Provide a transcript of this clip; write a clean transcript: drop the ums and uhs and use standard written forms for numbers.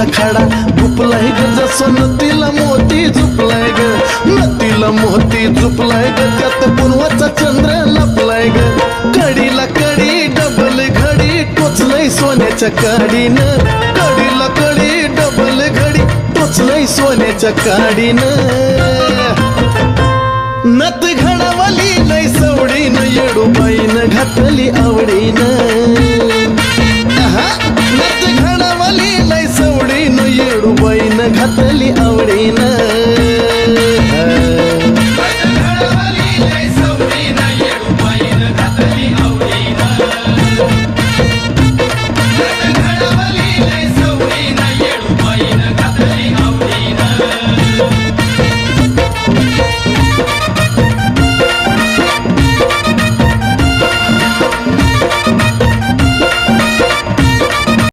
सोन्याचा खडा झुपलाय ग जसं नदीला मोती झुपलाय ग नदीला मोती झुपलाय ग त्यात पूर्वाचा चंद्र लपलाय ग कडीला कडी डबल घडी टोचलंय सोन्याच्या काडीनं कडीला कडी डबल घडी टोचलंय सोन्याच्या काडीनं नथ घडावली लय सवडीनं येडूबाईनं घातली आवडीनं